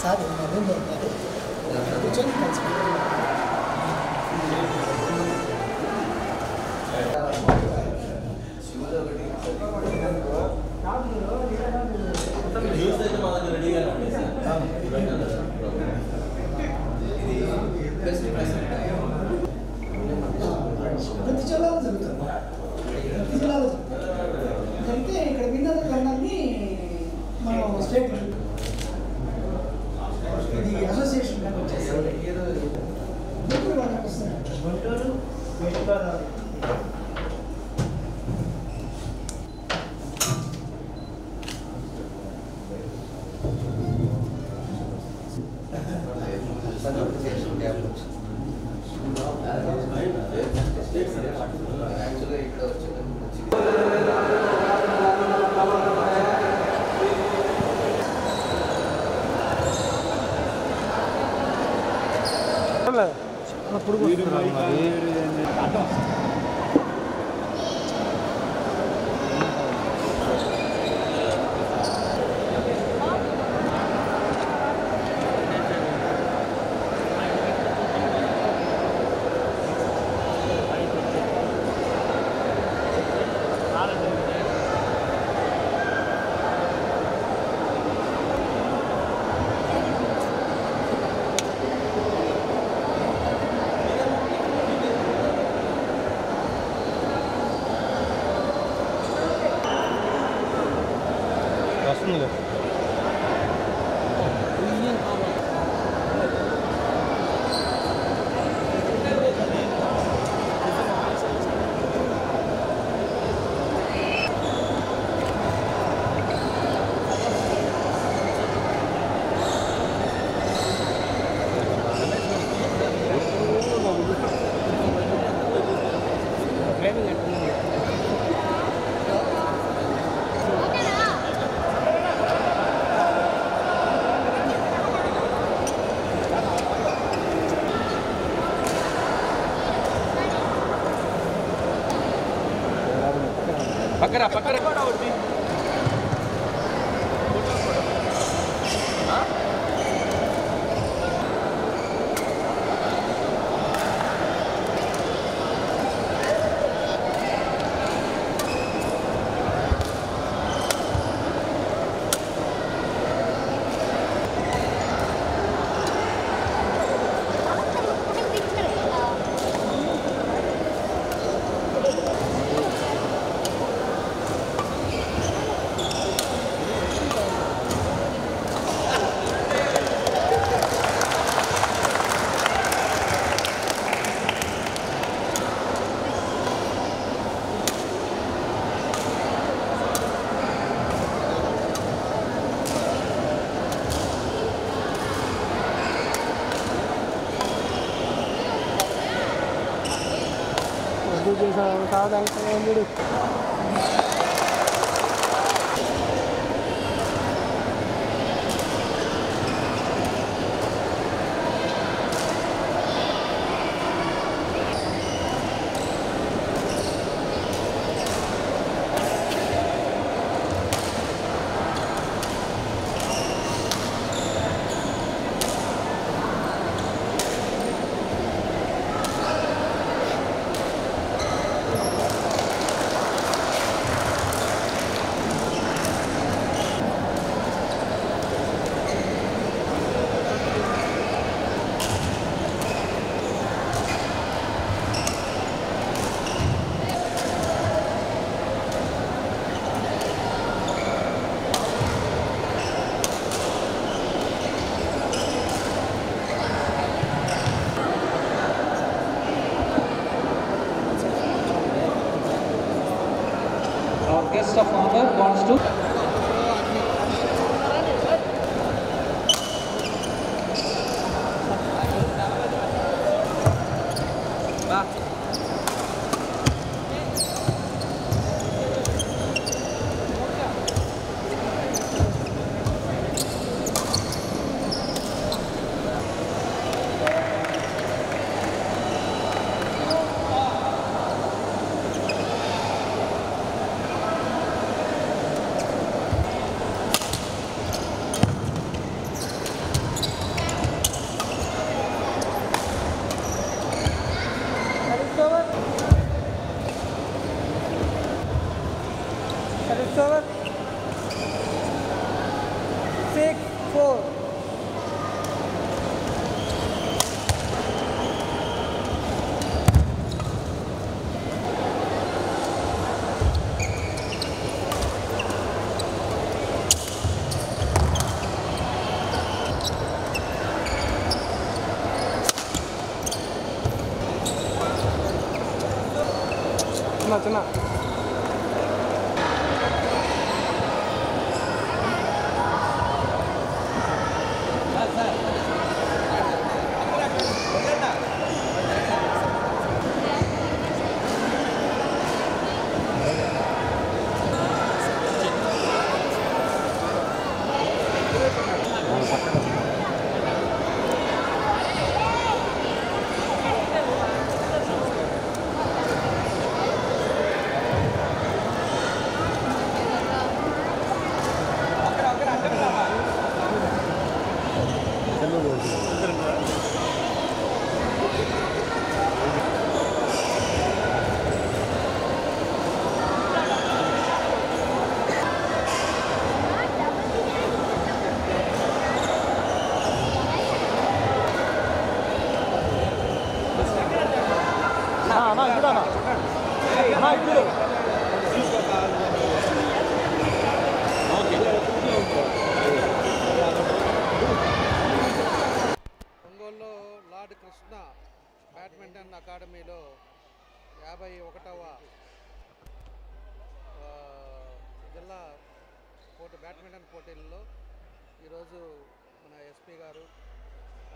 Sir కూర్చొని కలిసి ప్రతి జిల్లాలో జరుగుతుంది. ప్రతి జిల్లాలో జరిగితే ఇక్కడ విన్నత గ్రంథాన్ని మనం స్టేట్ ఇది అసోసియేషన్ గుంటూరు వాళ్ళకి వస్తుంది. గుంటూరు వస్తుంది. పక్కన సాధారణ 4. చిన్న ఒంగోలులో లార్డ్ కృష్ణ బ్యాడ్మింటన్ అకాడమీలో 51వ జిల్లా బ్యాడ్మింటన్ పోటీల్లో ఈరోజు మన ఎస్పీ గారు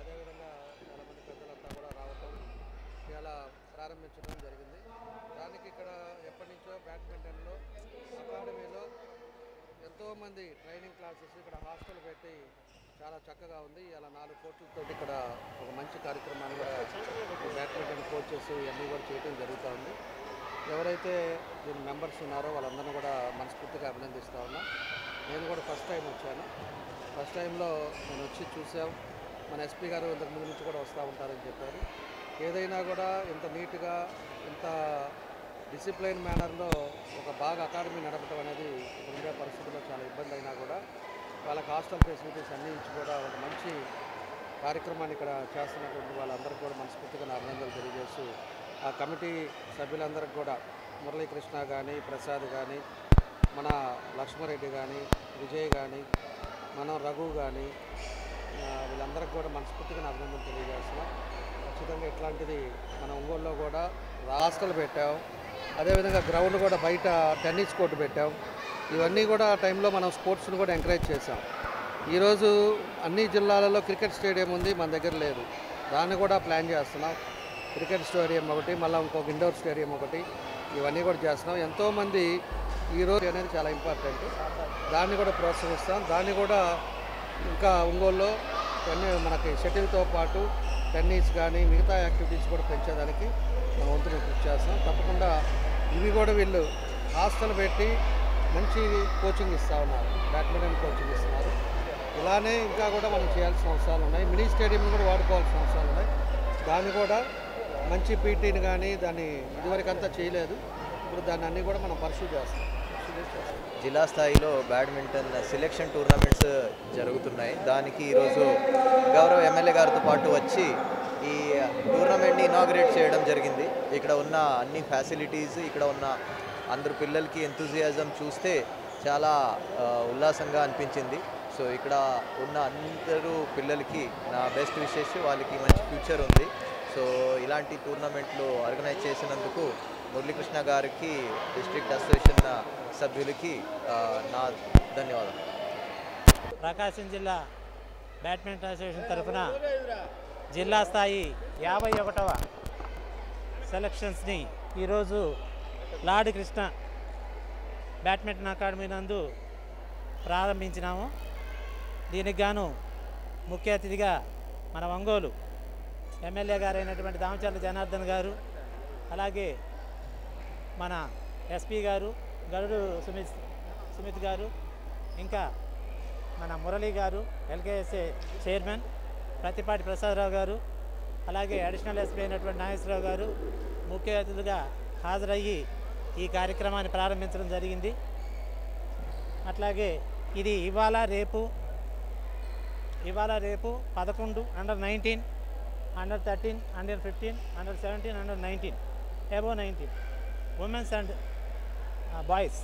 అదేవిధంగా చాలామంది పెద్దలంతా కూడా రావటం ఇలా ప్రారంభించడం జరిగింది. దానికి ఇక్కడ ఎప్పటి నుంచో బ్యాడ్మింటన్లో అకాడమీలో ఎంతోమంది ట్రైనింగ్ క్లాసెస్ ఇక్కడ హాస్టల్ పెట్టి చాలా చక్కగా ఉంది. ఇలా 4 కోట్లతో ఇక్కడ ఒక మంచి కార్యక్రమాన్ని కూడా బ్యాడ్మింటన్ కోచెస్ ఇవన్నీ కూడా చేయడం జరుగుతూ ఉంది. ఎవరైతే దీని మెంబర్స్ ఉన్నారో వాళ్ళందరినీ కూడా మనస్ఫూర్తిగా అభినందిస్తూ ఉన్నా. నేను కూడా ఫస్ట్ టైం వచ్చాను. ఫస్ట్ టైంలో నేను వచ్చి చూసాం. మన ఎస్పీ గారు ఇంతకు ముందు నుంచి కూడా వస్తూ ఉంటారని చెప్పారు. ఏదైనా కూడా ఇంత నీట్గా ఇంత డిసిప్లైన్ మేనర్లో ఒక బాగా అకాడమీ నడపడం అనేది ఉండే పరిస్థితుల్లో చాలా ఇబ్బంది అయినా కూడా వాళ్ళకి హాస్టల్ ఫెసిలిటీస్ అన్నీ ఇచ్చి కూడా ఒక మంచి కార్యక్రమాన్ని ఇక్కడ చేస్తున్నటువంటి వాళ్ళందరికీ కూడా మనస్ఫూర్తిగా నా అభినందనలు తెలియజేస్తూ ఆ కమిటీ సభ్యులందరికీ కూడా మురళీకృష్ణ కానీ, ప్రసాద్ కానీ, మన లక్ష్మారెడ్డి కానీ, విజయ్ కానీ, మనం రఘు కానీ వీళ్ళందరికీ కూడా మనస్ఫూర్తిగా నా అభినందనలు తెలియజేస్తున్నాం. ఖచ్చితంగా ఇట్లాంటిది మన ఒంగోలులో కూడా హాస్టల్ పెట్టాం. అదేవిధంగా గ్రౌండ్ కూడా బయట టెన్నిస్ కోర్టు పెట్టాం. ఇవన్నీ కూడా ఆ టైంలో మనం స్పోర్ట్స్ని కూడా ఎంకరేజ్ చేసాం. ఈరోజు అన్ని జిల్లాలలో క్రికెట్ స్టేడియం ఉంది, మన దగ్గర లేదు. దాన్ని కూడా ప్లాన్ చేస్తున్నాం. క్రికెట్ స్టేడియం ఒకటి, మళ్ళీ ఇంకొక ఇండోర్ స్టేడియం ఒకటి, ఇవన్నీ కూడా చేస్తున్నాం. ఎంతోమంది ఈరోజు అనేది చాలా ఇంపార్టెంట్. దాన్ని కూడా ప్రోత్సహిస్తాం. దాన్ని కూడా ఇంకా ఒంగోలులో మనకి షటిల్తో పాటు టెన్నిస్ కానీ మిగతా యాక్టివిటీస్ కూడా పెంచేదానికి మనం వంతుని కృషి చేస్తాం. తప్పకుండా ఇవి కూడా వీళ్ళు హాస్టల్ పెట్టి మంచి కోచింగ్ ఇస్తూ ఉన్నారు, బ్యాడ్మింటన్ కోచింగ్ ఇస్తున్నారు. ఇలానే ఇంకా కూడా మనం చేయాల్సిన అవసరాలు ఉన్నాయి. మినీ స్టేడియం కూడా వాడుకోవాల్సిన అవసరాలు ఉన్నాయి. దాన్ని కూడా మంచి పీటీని కానీ దాన్ని ఇదివరకంతా చేయలేదు. ఇప్పుడు దాన్ని అన్నీ కూడా మనం పర్సూ చేస్తాం. జిల్లా స్థాయిలో బ్యాడ్మింటన్ సెలెక్షన్ టోర్నమెంట్స్ జరుగుతున్నాయి. దానికి ఈరోజు గౌరవ ఎమ్మెల్యే గారితో పాటు వచ్చి ఈ టోర్నమెంట్ని ఇనాగ్రేట్ చేయడం జరిగింది. ఇక్కడ ఉన్న అన్ని ఫ్యాసిలిటీస్, ఇక్కడ ఉన్న అందరు పిల్లలకి ఎంతూజియాజం చూస్తే చాలా ఉల్లాసంగా అనిపించింది. సో ఇక్కడ ఉన్న అందరూ పిల్లలకి నా బెస్ట్ విషెస్, వాళ్ళకి మంచి ఫ్యూచర్ ఉంది. సో ఇలాంటి టోర్నమెంట్లు ఆర్గనైజ్ చేసినందుకు మురళీకృష్ణ గారికి, డిస్ట్రిక్ట్ అసోసియేషన్ సభ్యులకి నా ధన్యవాదాలు. ప్రకాశం జిల్లా బ్యాడ్మింటన్ అసోసియేషన్ తరఫున జిల్లా స్థాయి 51వ సెలక్షన్స్ని ఈరోజు లార్డ్ కృష్ణ బ్యాడ్మింటన్ అకాడమీ నందు ప్రారంభించినాము. దీనికి గాను ముఖ్య అతిథిగా మన ఒంగోలు ఎమ్మెల్యే గారు అయినటువంటి దామచర్ల జనార్దన్ గారు, అలాగే మన ఎస్పీ గారు గరుడు సుమిత్ గారు, ఇంకా మన మురళి గారు, ఎల్కేఎస్ఏ చైర్మన్ ప్రతిపాటి ప్రసాదరావు గారు, అలాగే అడిషనల్ ఎస్పీ అయినటువంటి నాగేశ్వరరావు గారు ముఖ్య అతిథిగా హాజరయ్యి ఈ కార్యక్రమాన్ని ప్రారంభించడం జరిగింది. అట్లాగే ఇది ఇవాళ రేపు ఇవాళ రేపు 11 under 19, under 13, under 15, under 17, under 19, above 19 women's and boys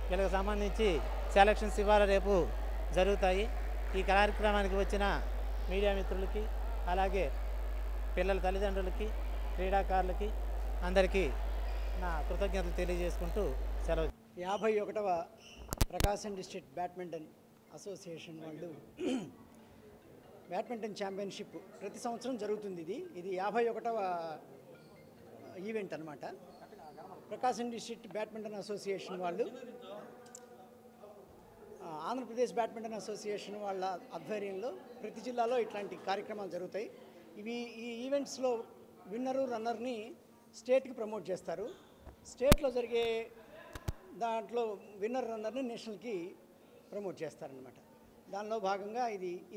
వీళ్ళకి సంబంధించి సెలక్షన్స్ ఇవాళ రేపు జరుగుతాయి. ఈ కార్యక్రమానికి వచ్చిన మీడియా మిత్రులకి, అలాగే పిల్లల తల్లిదండ్రులకి, క్రీడాకారులకి అందరికీ నా కృతజ్ఞతలు తెలియజేసుకుంటూ సెలవు. 51వ ప్రకాశం డిస్ట్రిక్ట్ బ్యాడ్మింటన్ అసోసియేషన్ వాళ్ళు బ్యాడ్మింటన్ ఛాంపియన్షిప్ ప్రతి సంవత్సరం జరుగుతుంది. ఇది 51వ ఈవెంట్ అనమాట. ప్రకాశం డిస్ట్రిక్ట్ బ్యాడ్మింటన్ అసోసియేషన్ వాళ్ళు ఆంధ్రప్రదేశ్ బ్యాడ్మింటన్ అసోసియేషన్ వాళ్ళ ఆధ్వర్యంలో ప్రతి జిల్లాలో ఇట్లాంటి కార్యక్రమాలు జరుగుతాయి. ఈ ఈవెంట్స్లో విన్నరు రన్నర్ని స్టేట్కి ప్రమోట్ చేస్తారు. స్టేట్లో జరిగే దాంట్లో విన్నర్ రన్నర్ని నేషనల్కి ప్రమోట్ చేస్తారనమాట. దానిలో భాగంగా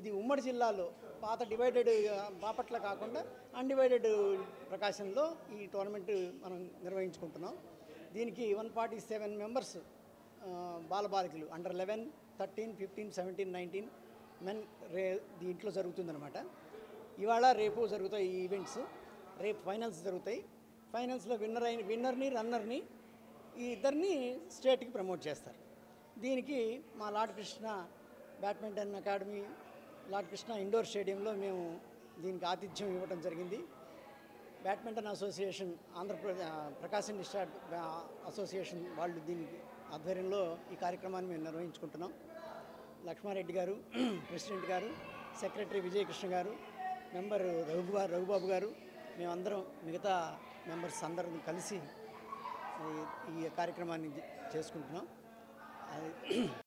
ఇది ఉమ్మడి జిల్లాలో పాత డివైడెడ్ బాపట్ల కాకుండా అన్డివైడెడ్ ప్రకాశంలో ఈ టోర్నమెంట్ మనం నిర్వహించుకుంటున్నాం. దీనికి 147 మెంబర్స్ బాలబాలికలు అండర్ 11, 13, 15, 17, 19 మెన్ దీంట్లో జరుగుతుందన్నమాట. ఇవాళ రేపు జరుగుతాయి ఈ ఈవెంట్స్. రేపు ఫైనల్స్ జరుగుతాయి. ఫైనల్స్లో విన్నర్ని రన్నర్ని ఈ ఇద్దరిని స్టేట్కి ప్రమోట్ చేస్తారు. దీనికి మా lord Krishna badminton academy, lord Krishna indoor స్టేడియంలో మేము దీనికి ఆతిథ్యం ఇవ్వడం జరిగింది. Badminton association Prakasam district association వాళ్ళు దీనికి ఆధ్వర్యంలో ఈ కార్యక్రమాన్ని మేము నిర్వహించుకుంటున్నాం. లక్ష్మారెడ్డి గారు ప్రెసిడెంట్ గారు, సెక్రటరీ విజయకృష్ణ గారు, మెంబర్ రఘుబాబు గారు, మేమందరం మిగతా మెంబర్స్ అందరం కలిసి ఈ కార్యక్రమాన్ని చేసుకుంటున్నాం.